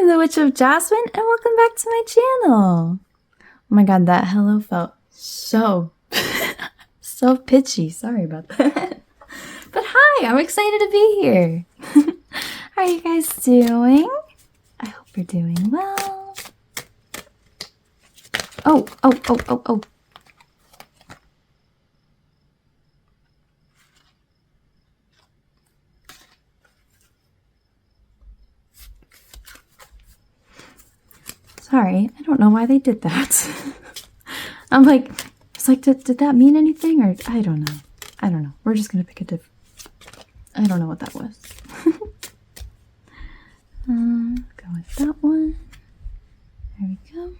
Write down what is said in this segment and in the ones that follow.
I'm the Witch of Jasmine, and welcome back to my channel. Oh my god, that hello felt so, so pitchy. Sorry about that. But hi, I'm excited to be here. How are you guys doing? I hope you're doing well. Oh. Sorry, I don't know why they did that. It's like, did that mean anything? Or I don't know. We're just gonna pick a different. I don't know what that was. Go with that one. There we go.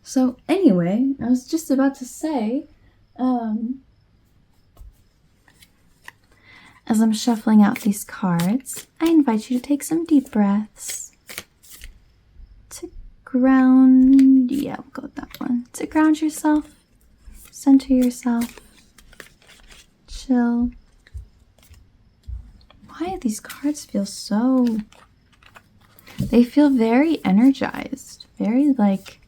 So anyway, I was just about to say, as I'm shuffling out these cards, I invite you to take some deep breaths. To ground, yeah, we'll go with that one. To ground yourself, center yourself, chill. Why do these cards feel so... They feel very energized, very like...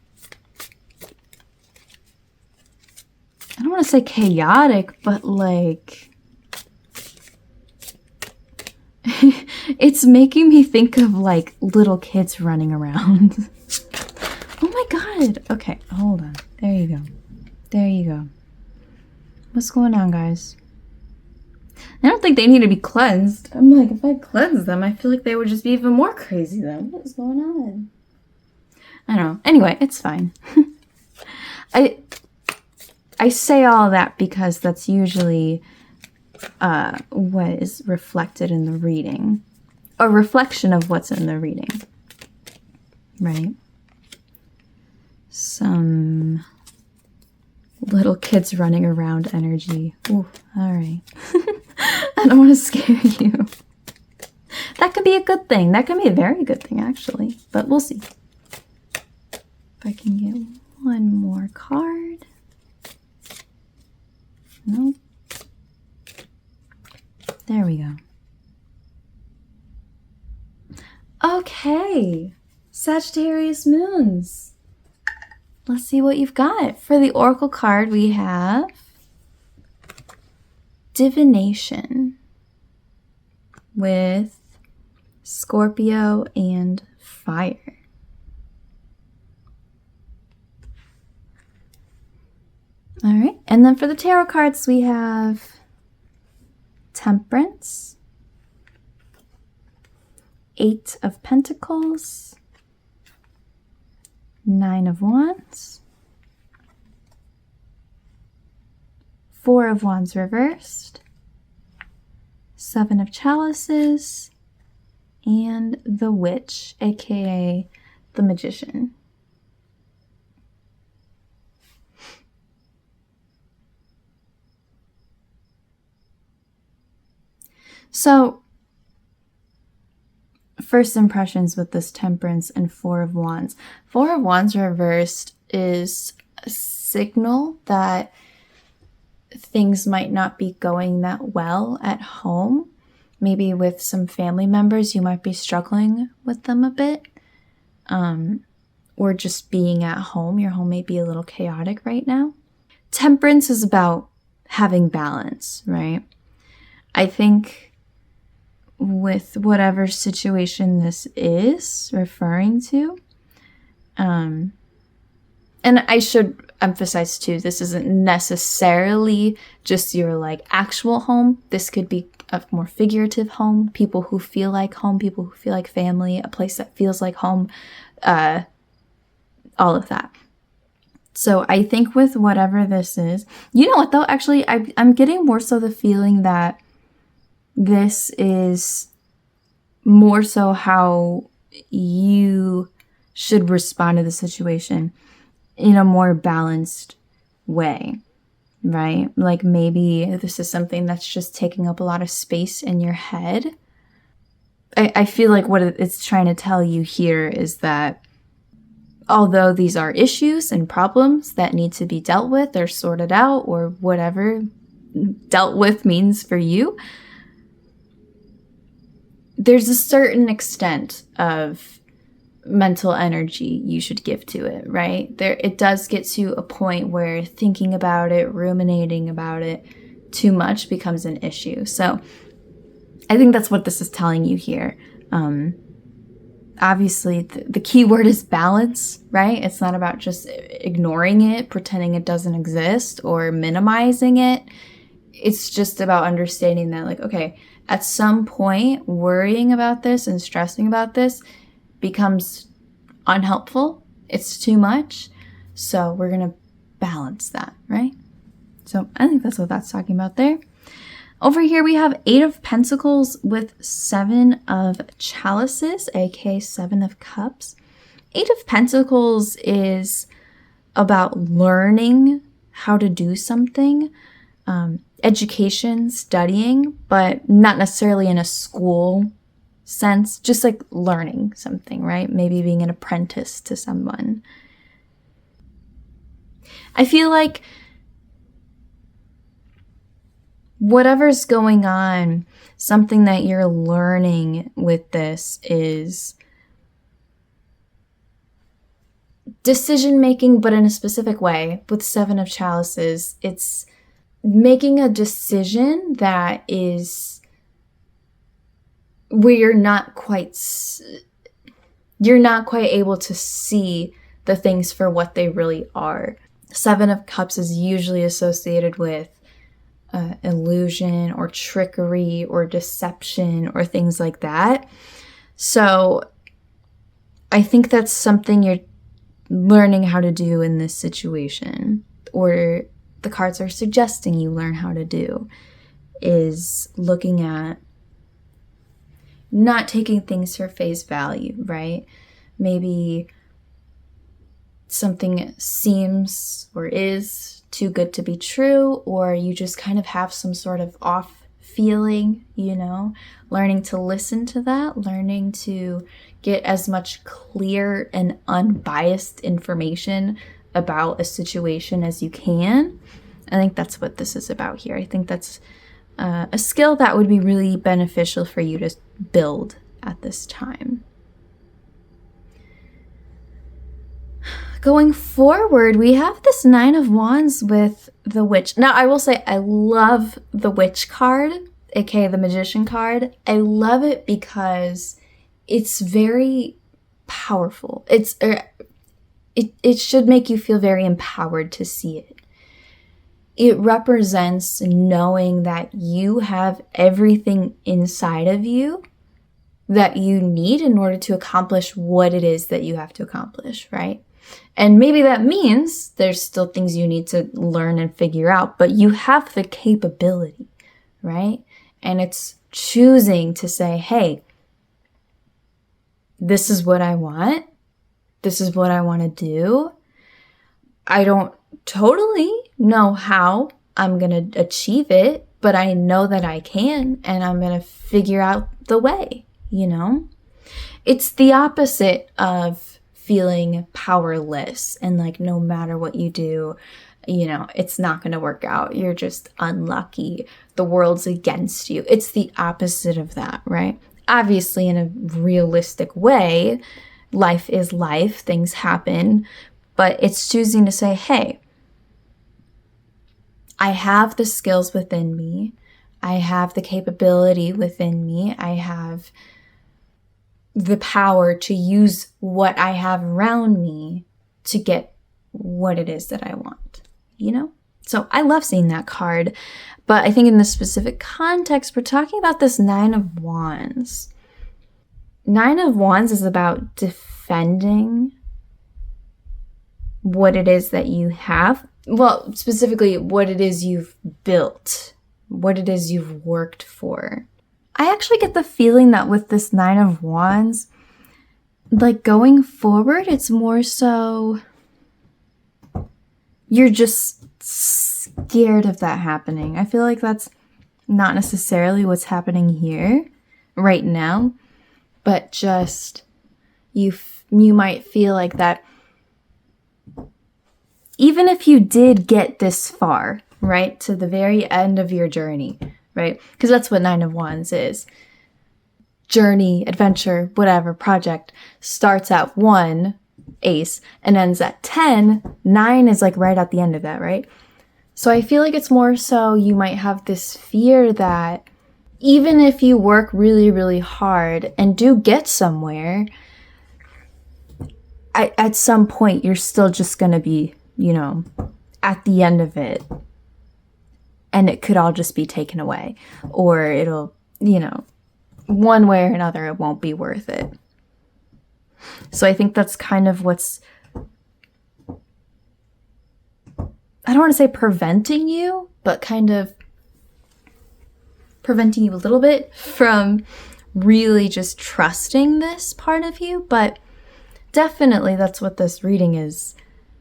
I don't want to say chaotic, but like... It's making me think of like little kids running around. Oh my god. Okay, hold on. There you go. There you go. What's going on, guys? I don't think they need to be cleansed. I'm like, if I cleanse them, I feel like they would just be even more crazy then. What is going on? I don't know. Anyway, it's fine. I say all that because that's usually what is reflected in the reading. A reflection of what's in the reading. Right? Some little kids running around energy. Ooh, alright. I don't want to scare you. That could be a good thing. That could be a very good thing, actually. But we'll see. If I can get one more card. Nope. There we go. Okay. Sagittarius moons. Let's see what you've got. For the Oracle card, we have Divination with Scorpio and Fire. All right. And then for the tarot cards, we have Temperance, Eight of Pentacles, Nine of Wands, Four of Wands reversed, Seven of Chalices, and the Witch, aka the Magician. So, first impressions with this Temperance and Four of Wands. Four of Wands reversed is a signal that things might not be going that well at home. Maybe with some family members, you might be struggling with them a bit. Or just being at home. Your home may be a little chaotic right now. Temperance is about having balance, right? I think with whatever situation this is referring to. And I should emphasize too, this isn't necessarily just your like actual home. This could be a more figurative home, people who feel like home, people who feel like family, a place that feels like home, all of that. So I think with whatever this is, you know what though, actually I'm getting more so the feeling that this is more so how you should respond to the situation in a more balanced way, right? Like maybe this is something that's just taking up a lot of space in your head. I feel like what it's trying to tell you here is that although these are issues and problems that need to be dealt with or sorted out or whatever dealt with means for you, there's a certain extent of mental energy you should give to it, right? It does get to a point where thinking about it, ruminating about it too much becomes an issue. So I think that's what this is telling you here. Obviously, the key word is balance, right? It's not about just ignoring it, pretending it doesn't exist, or minimizing it. It's just about understanding that, like, okay, at some point, worrying about this and stressing about this becomes unhelpful. It's too much. So we're going to balance that, right? So I think that's what that's talking about there. Over here, we have 8 of Pentacles with 7 of Chalices, aka 7 of Cups. 8 of Pentacles is about learning how to do something, education, studying, but not necessarily in a school sense, just like learning something, right? Maybe being an apprentice to someone. I feel like whatever's going on, something that you're learning with this is decision making, but in a specific way. With 7 of Chalices, it's making a decision that is where you're not quite able to see the things for what they really are. 7 of Cups is usually associated with illusion or trickery or deception or things like that. So I think that's something you're learning how to do in this situation, or the cards are suggesting you learn how to do, is looking at not taking things for face value, right? Maybe something seems or is too good to be true, or you just kind of have some sort of off feeling, learning to listen to that, learning to get as much clear and unbiased information about a situation as you can. I think that's what this is about here. I think that's a skill that would be really beneficial for you to build at this time. Going forward, we have this 9 of Wands with the Witch. Now, I will say I love the Witch card, aka the Magician card. I love it because it's very powerful. It should make you feel very empowered to see it. It represents knowing that you have everything inside of you that you need in order to accomplish what it is that you have to accomplish, right? And maybe that means there's still things you need to learn and figure out, but you have the capability, right? And it's choosing to say, hey, this is what I want. This is what I want to do. I don't totally know how I'm going to achieve it, but I know that I can, and I'm going to figure out the way, It's the opposite of feeling powerless and like no matter what you do, it's not going to work out. You're just unlucky. The world's against you. It's the opposite of that, right? Obviously, in a realistic way, life is life. Things happen. But it's choosing to say, hey, I have the skills within me. I have the capability within me. I have the power to use what I have around me to get what it is that I want, So I love seeing that card. But I think in this specific context, we're talking about this 9 of Wands. 9 of Wands is about defending what it is that you have. Well, specifically what it is you've built, what it is you've worked for. I actually get the feeling that with this 9 of Wands, like going forward, it's more so you're just scared of that happening. I feel like that's not necessarily what's happening here right now, but just you might feel like that even if you did get this far, right, to the very end of your journey, right? Because that's what 9 of Wands is. journey, adventure, whatever, project starts at 1 ace and ends at 10, 9 is like right at the end of that, right? So I feel like it's more so you might have this fear that even if you work really, really hard and do get somewhere, at some point you're still just going to be, you know, at the end of it. And it could all just be taken away. Or it'll, you know, one way or another, it won't be worth it. So I think that's kind of what's, I don't want to say preventing you, but kind of preventing you a little bit from really just trusting this part of you. But definitely that's what this reading is,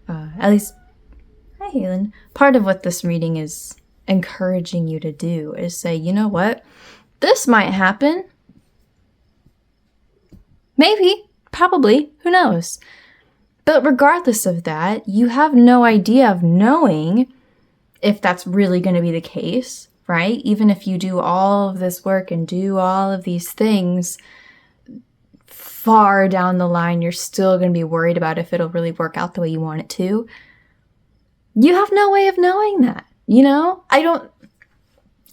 at least, hi Halen, part of what this reading is encouraging you to do is say, you know what, this might happen. Maybe, probably, who knows? But regardless of that, you have no idea of knowing if that's really going to be the case, right? Even if you do all of this work and do all of these things, far down the line, you're still going to be worried about if it'll really work out the way you want it to. You have no way of knowing that, you know?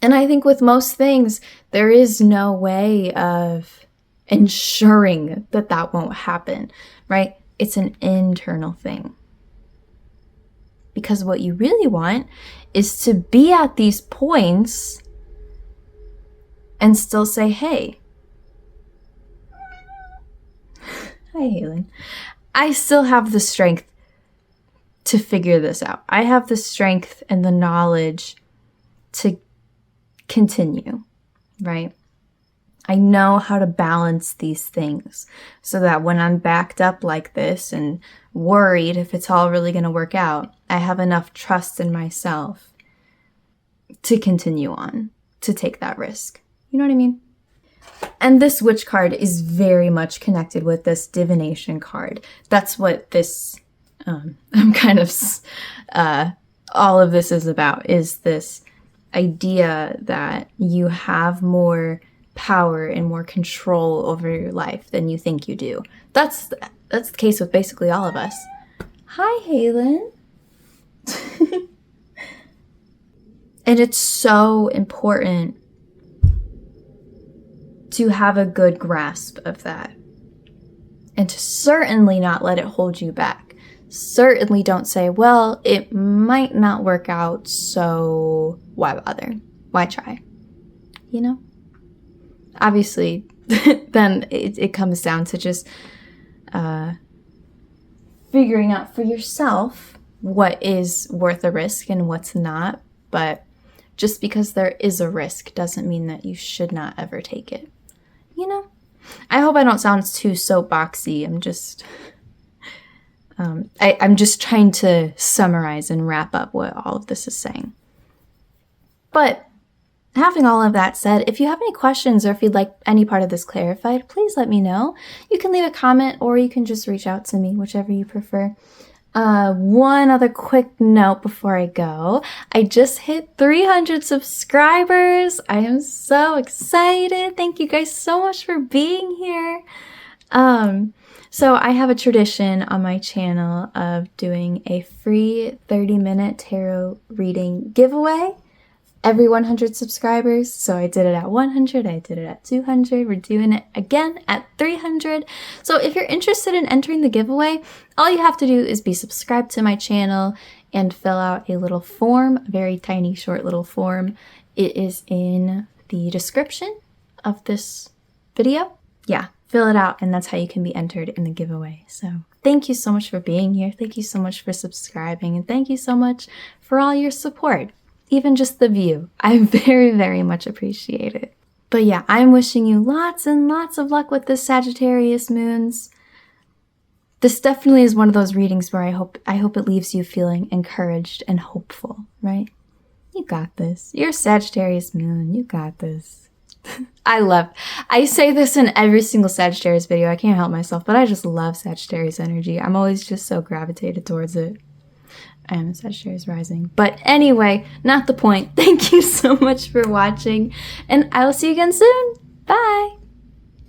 And I think with most things, there is no way of ensuring that that won't happen, right? It's an internal thing. Because what you really want is to be at these points and still say, hey, hi, Halen, I still have the strength to figure this out. I have the strength and the knowledge to continue, right? I know how to balance these things so that when I'm backed up like this and worried if it's all really going to work out, I have enough trust in myself to continue on, to take that risk. You know what I mean? And this witch card is very much connected with this divination card. That's what this, I'm kind of, all of this is about, is this idea that you have more power and more control over your life than you think you do. That's the case with basically all of us. Hi, Halen. And it's so important to have a good grasp of that. And to certainly not let it hold you back. Certainly don't say, well, it might not work out, so why bother? Why try? You know? Obviously, then it comes down to just figuring out for yourself what is worth a risk and what's not. But just because there is a risk doesn't mean that you should not ever take it. You know? I hope I don't sound too soapboxy. I'm just trying to summarize and wrap up what all of this is saying. But having all of that said, if you have any questions or if you'd like any part of this clarified, please let me know. You can leave a comment or you can just reach out to me, whichever you prefer. One other quick note before I go. I just hit 300 subscribers. I am so excited. Thank you guys so much for being here. So I have a tradition on my channel of doing a free 30-minute tarot reading giveaway every 100 subscribers. So I did it at 100, I did it at 200, we're doing it again at 300. So if you're interested in entering the giveaway, all you have to do is be subscribed to my channel and fill out a little form, a very tiny, short little form. It is in the description of this video. Yeah, fill it out and that's how you can be entered in the giveaway. So thank you so much for being here. Thank you so much for subscribing and thank you so much for all your support. Even just the view. I very, very much appreciate it. But yeah, I'm wishing you lots and lots of luck with this Sagittarius moons. This definitely is one of those readings where I hope it leaves you feeling encouraged and hopeful, right? You got this. You're Sagittarius moon. You got this. I say this in every single Sagittarius video. I can't help myself, but I just love Sagittarius energy. I'm always just so gravitated towards it. I am a Sagittarius rising. But anyway, not the point. Thank you so much for watching, and I will see you again soon. Bye!